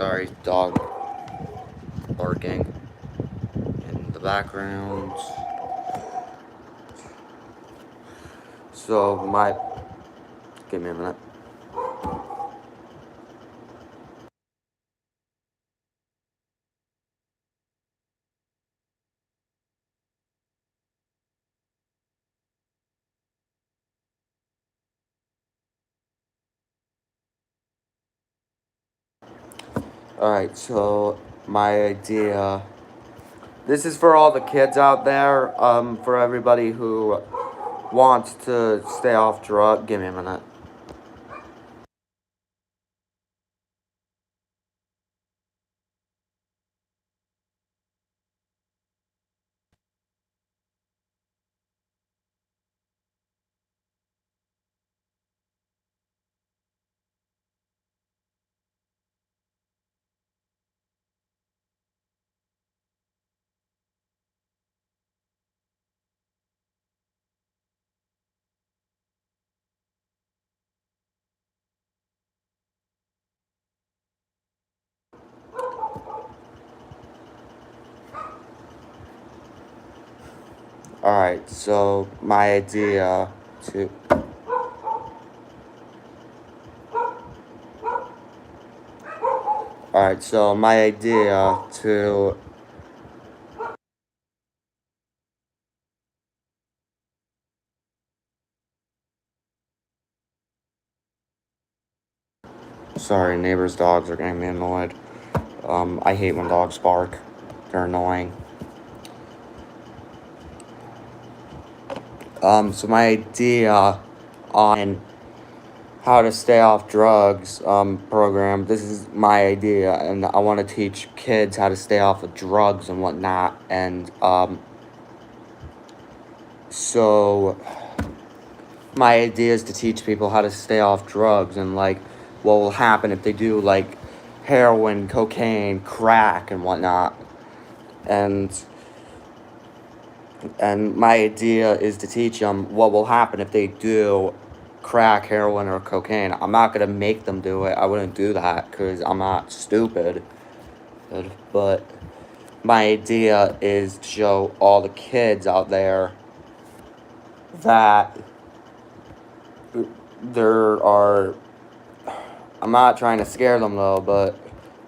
Sorry, dog barking in the background. Give me a minute. Alright, so my idea. This is for all the kids out there, for everybody who wants to stay off drugs. Give me a minute. Alright, so my idea to. Alright, so my idea to. Sorry, neighbors' dogs are getting me annoyed. I hate when dogs bark. They're annoying. So my idea on how to stay off drugs program. This is my idea, and I want to teach kids how to stay off of drugs and whatnot. And so my idea is to teach people how to stay off drugs and like what will happen if they do like heroin, cocaine, crack, and whatnot. And my idea is to teach them what will happen if they do crack, heroin, or cocaine. I'm not going to make them do it. I wouldn't do that because I'm not stupid. But my idea is to show all the kids out there that there are... I'm not trying to scare them though, but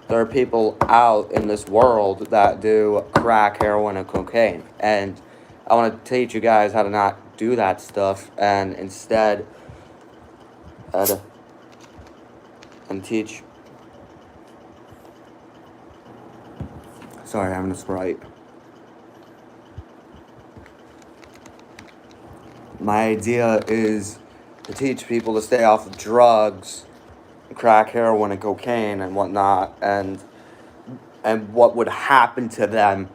there are people out in this world that do crack, heroin, and cocaine. And I want to teach you guys how to not do that stuff and instead and teach. Sorry, I'm having a Sprite. My idea is to teach people to stay off of drugs, crack, heroin, and cocaine, and whatnot, and what would happen to them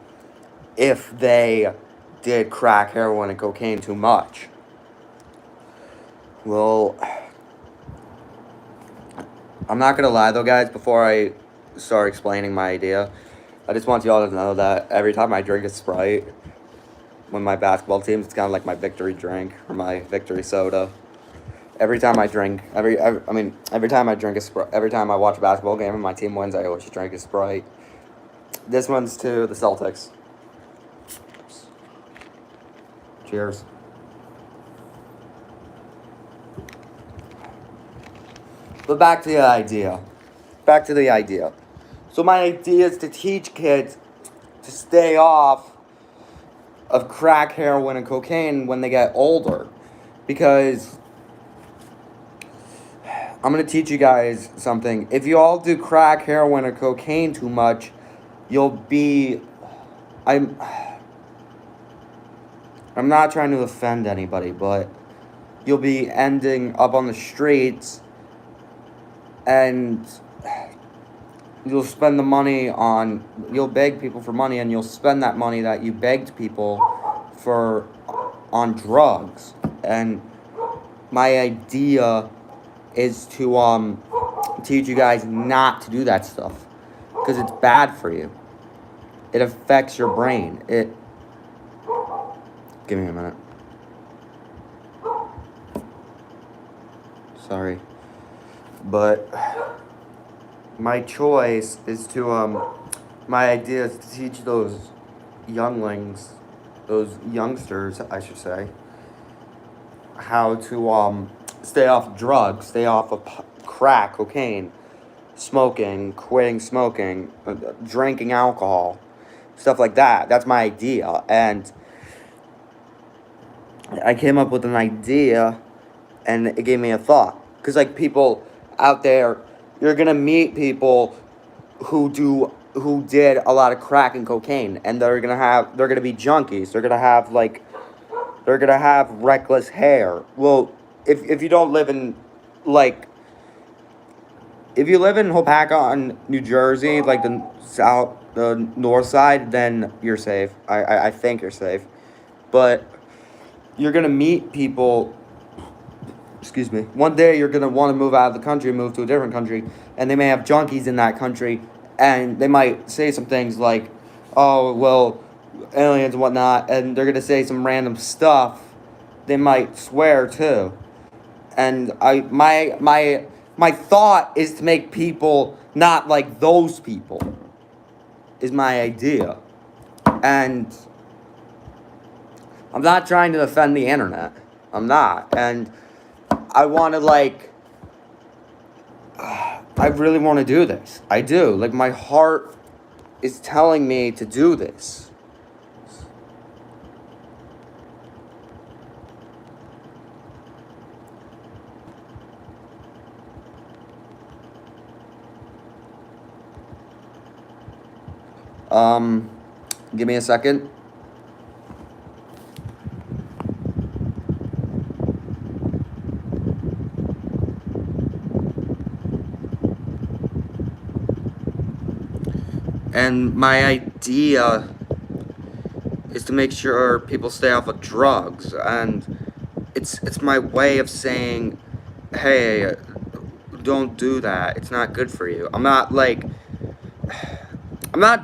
if they did crack, heroin, and cocaine too much. Well, I'm not gonna lie though, guys, before I start explaining my idea, I just want y'all to know that every time I drink a Sprite, when my basketball team, it's kind of like my victory drink or my victory soda. Every time I drink, every time I drink a Sprite, every time I watch a basketball game and my team wins, I always drink a Sprite. This one's to the Celtics. Cheers. But back to the idea. So my idea is to teach kids to stay off of crack, heroin, and cocaine when they get older. Because I'm going to teach you guys something. If you all do crack, heroin, or cocaine too much, you'll be... I'm not trying to offend anybody, but you'll be ending up on the streets and you'll spend the money on... You'll beg people for money and you'll spend that money that you begged people for on drugs. And my idea is to teach you guys not to do that stuff because it's bad for you. It affects your brain. Give me a minute. Sorry. But my choice is to my idea is to teach those younglings, those youngsters, I should say, how to stay off drugs, stay off of crack, cocaine, smoking, quitting smoking, drinking alcohol, stuff like that. That's my idea, and I came up with an idea, and it gave me a thought. Cause like people out there, you're gonna meet people who did a lot of crack and cocaine, and they're gonna be junkies. They're gonna have reckless hair. Well, if you don't live in like if you live in Hopatcong, New Jersey, like the north side, then you're safe. I think you're safe, but you're gonna meet people. Excuse me. One day you're gonna want to move out of the country, move to a different country, and they may have junkies in that country, and they might say some things like, "Oh well, aliens and whatnot," and they're gonna say some random stuff. They might swear too, and my thought is to make people not like those people. Is my idea, and I'm not trying to defend the internet. I'm not, and I want to I really want to do this. I do. Like my heart is telling me to do this. Um, Give me a second. And my idea is to make sure people stay off of drugs, and it's my way of saying, hey, don't do that. It's not good for you. I'm not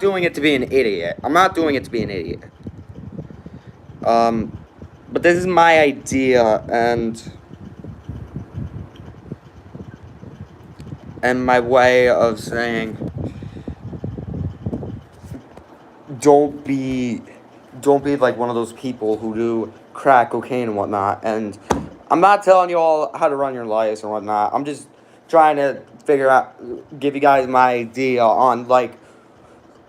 doing it to be an idiot. I'm not doing it to be an idiot. But this is my idea, and my way of saying, don't be like one of those people who do crack cocaine and whatnot. And I'm not telling you all how to run your lives or whatnot. I'm just trying to give you guys my idea on like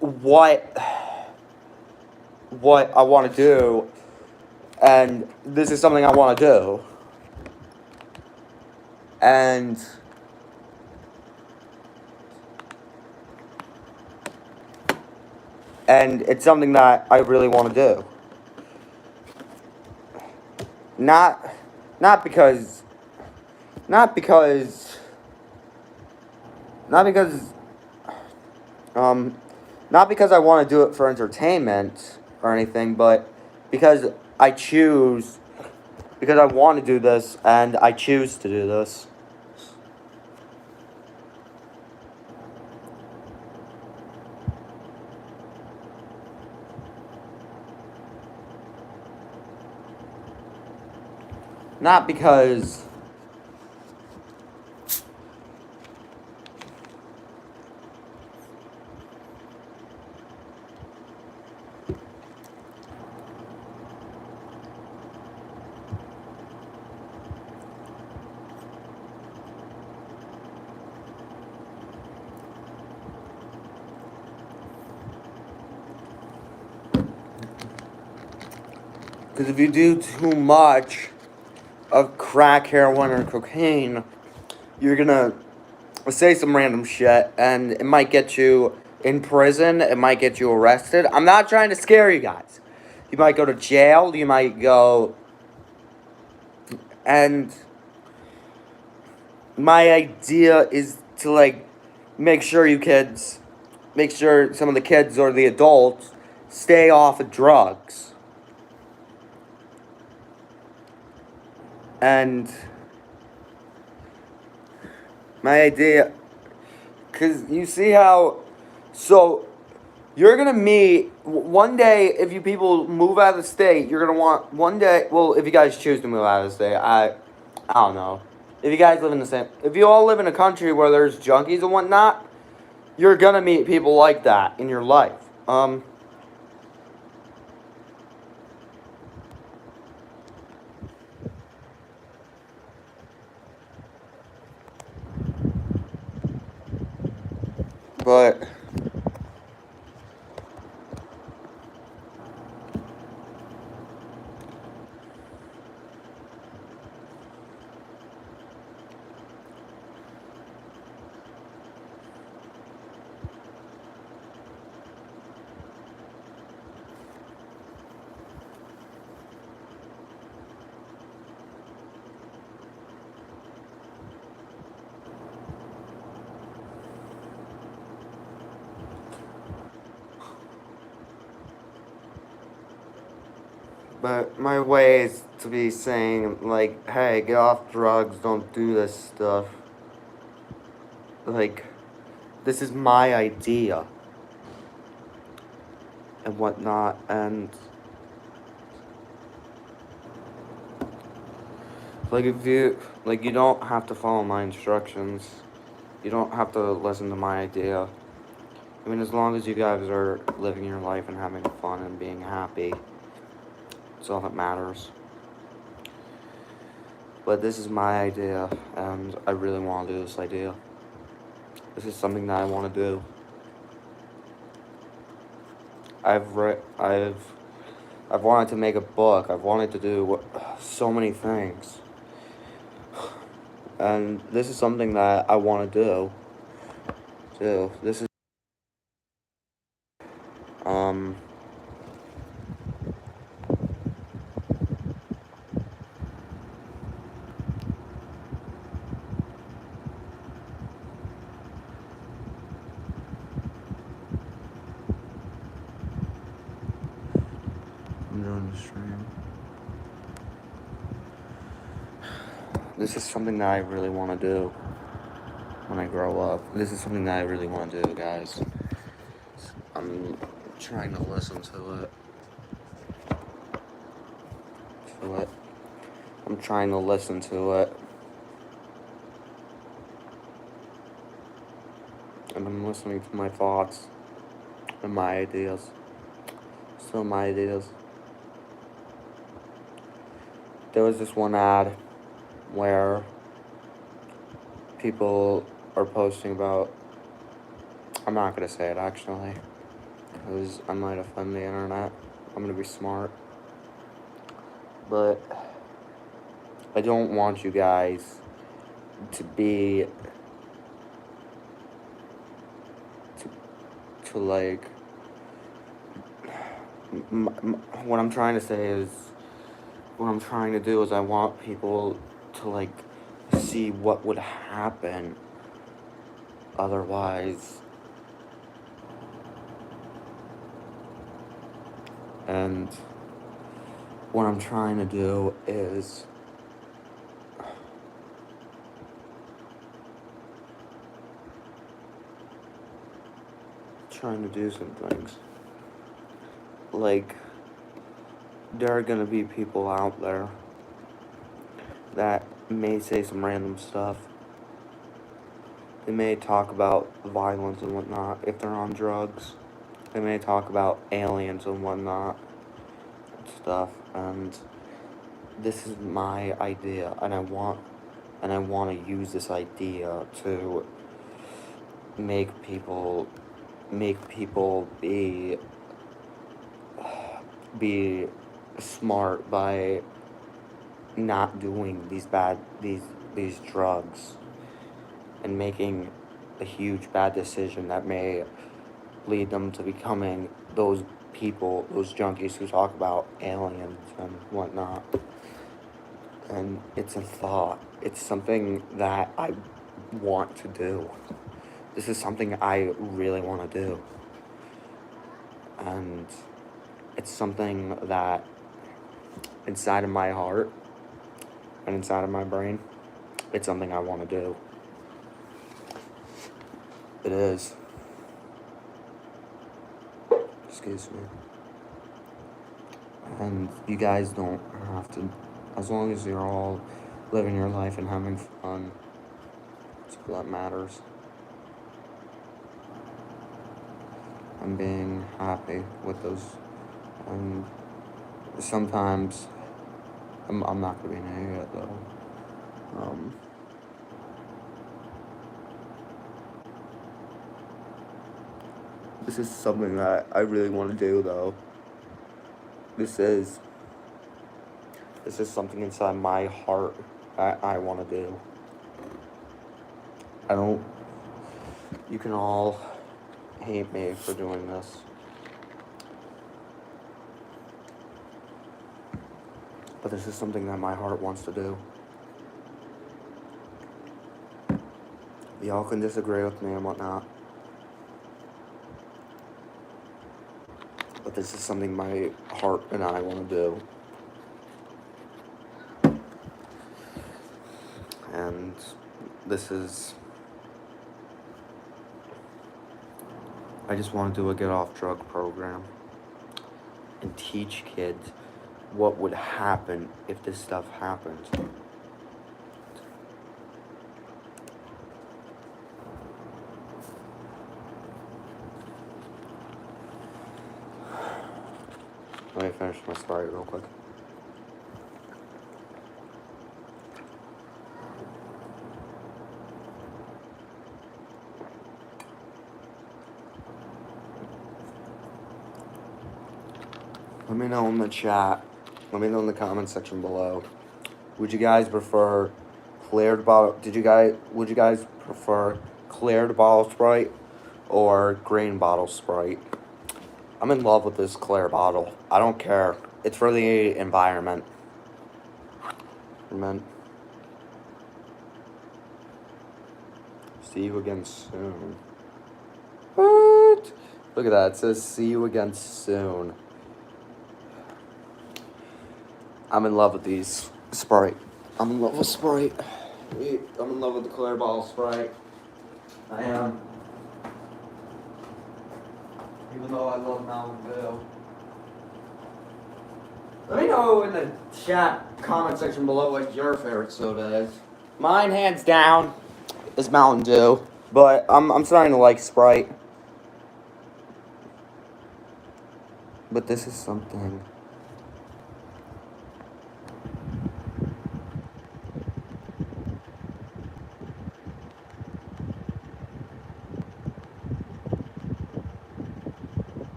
what I want to do, and this is something I want to do, and it's something that I really want to do. Not because not because not because not because I want to do it for entertainment or anything, but because because I want to do this and I choose to do this. Not because if you do too much of crack, heroin, or cocaine, you're gonna say some random shit, and it might get you in prison. It might get you arrested. I'm not trying to scare you guys. You might go to jail. You might go, and my idea is to make sure make sure some of the kids or the adults stay off of drugs. And my idea, because you see how, so you're going to meet, one day, if you people move out of the state, you're going to want, one day, well, if you guys choose to move out of the state, I don't know. If you guys live in the same, if you all live in a country where there's junkies and whatnot, you're gonna meet people like that in your life. But my way is to be saying, like, hey, get off drugs, don't do this stuff. Like, this is my idea. And whatnot, and like, if you, like, you don't have to follow my instructions. You don't have to listen to my idea. I mean, as long as you guys are living your life and having fun and being happy, it's all that matters. But this is my idea, and I really want to do this idea. This is something that I want to do. I've wanted to make a book. I've wanted to do so many things. And this is something that I want to do. This is I'm doing the stream. This is something that I really want to do when I grow up. This is something that I really want to do, guys. I'm trying to listen to it. I'm trying to listen to it. And I'm listening to my thoughts and my ideas. Still my ideas. There was this one ad where people are posting about, I'm not going to say it actually, because I might offend the internet. I'm going to be smart. But I don't want you guys to be, to like, what I'm trying to say is, what I'm trying to do is I want people to, like, see what would happen otherwise. And what I'm trying to do is trying to do some things. Like, there are gonna be people out there that may say some random stuff. They may talk about violence and whatnot if they're on drugs. They may talk about aliens and whatnot stuff, and this is my idea, and I want to use this idea to make people be smart by not doing these drugs and making a huge bad decision that may lead them to becoming those people, those junkies who talk about aliens and whatnot. And it's a thought. It's something that I want to do. This is something I really want to do. And it's something that inside of my heart and inside of my brain, it's something I want to do. It is. Excuse me. And you guys don't have to, as long as you're all living your life and having fun, that's all that matters. I'm being happy with those. And sometimes I'm not gonna be an idiot though. This is something that I really want to do though. This is something inside my heart that I want to do. I don't. You can all hate me for doing this. But this is something that my heart wants to do. Y'all can disagree with me and whatnot. But this is something my heart and I want to do. And this is... I just want to do a get off drug program and teach kids what would happen if this stuff happened. Let me finish my story real quick. Let me know in the chat. Let me know in the comment section below. Would you guys prefer cleared bottle? Would you guys prefer cleared bottle Sprite or green bottle Sprite? I'm in love with this clear bottle. I don't care. It's for the environment. See you again soon. What? Look at that. It says see you again soon. I'm in love with these Sprite. I'm in love with Sprite. I'm in love with the clear bottle Sprite. I am. Even though I love Mountain Dew. Let me know in the chat comment section below what your favorite soda is. Mine, hands down, is Mountain Dew. But I'm starting to like Sprite. But this is something.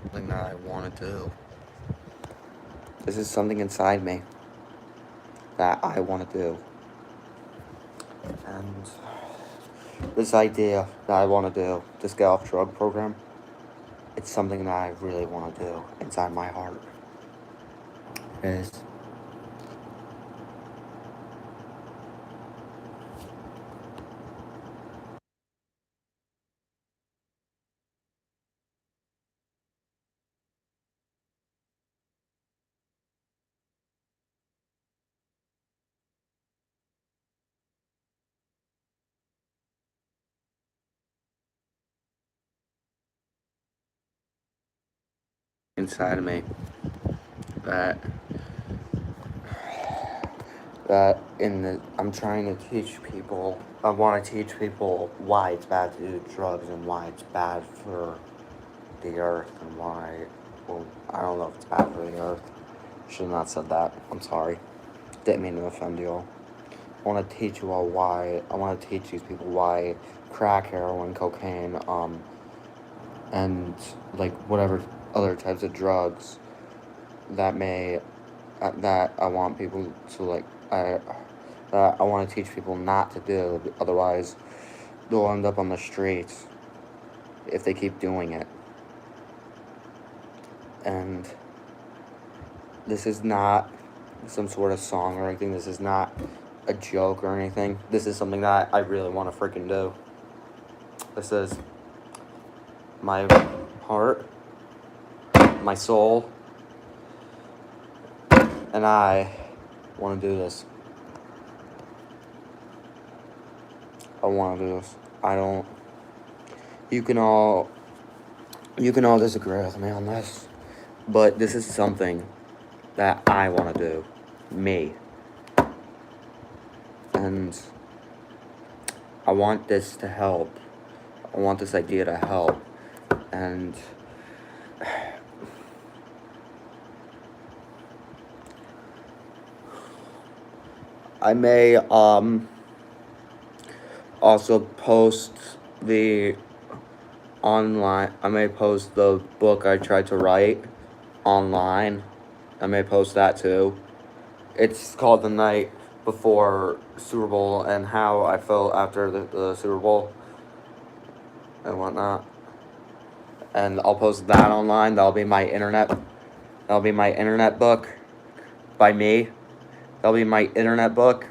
Something that I want to do. This is something inside me that I want to do. And this idea that I want to do, this get off drug program, it's something that I really want to do inside my heart. It is. Inside of me that I'm trying to teach people. I want to teach people why it's bad to do drugs and why it's bad for the earth and why. Well, I don't know if it's bad for the earth. Should have not said that. I'm sorry. Didn't mean to offend you all. I want to teach you all why. I want to teach these people why crack, heroin, cocaine, and like whatever other types of drugs that I want people to like. I want to teach people not to do. Otherwise, they'll end up on the streets if they keep doing it. And this is not some sort of song or anything. This is not a joke or anything. This is something that I really want to freaking do. This is my heart, my soul, and I want to do this. I want to do this. You can all disagree with me on this, but this is something that I want to do. Me. And I want this to help. I want this idea to help. And I may also post the online. I may post the book I tried to write online. I may post that too. It's called The Night Before Super Bowl and How I Felt After the Super Bowl and whatnot. And I'll post that online. That'll be my internet book by me. That'll be my internet book.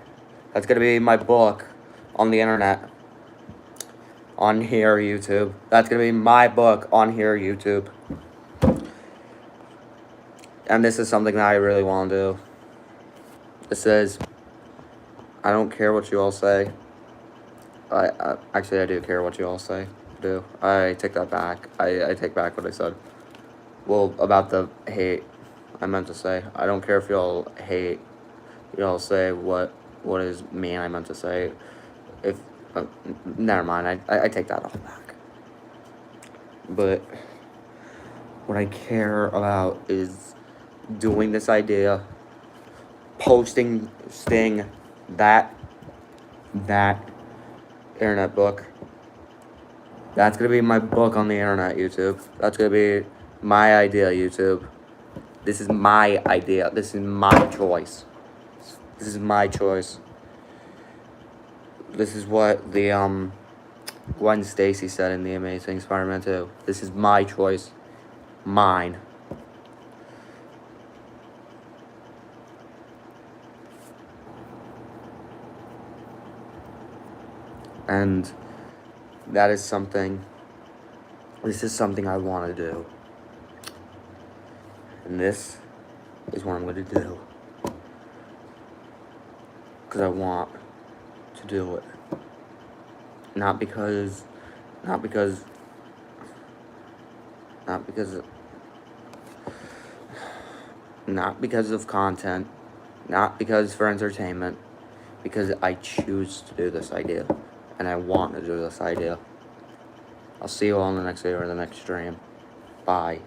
That's gonna be my book on the internet. On here, YouTube. That's gonna be my book on here, YouTube. And this is something that I really want to do. This is, I don't care what you all say. Actually, I do care what you all say. I do. I take that back. I take back what I said. Well, about the hate, I meant to say. I don't care if y'all hate. Y'all say what is mean. I meant to say. If never mind. I take that all back. But what I care about is doing this idea, posting that internet book. That's gonna be my book on the internet, YouTube. That's gonna be my idea, YouTube. This is my idea. This is my choice. This is my choice. This is what the Gwen Stacy said in The Amazing Spider-Man 2. This is my choice. Mine. And that is something, this is something I want to do. And this is what I'm going to do. Because I want to do it. Not because of content, not because for entertainment, because I choose to do this idea, and I want to do this idea. I'll see you all in the next video or the next stream. Bye.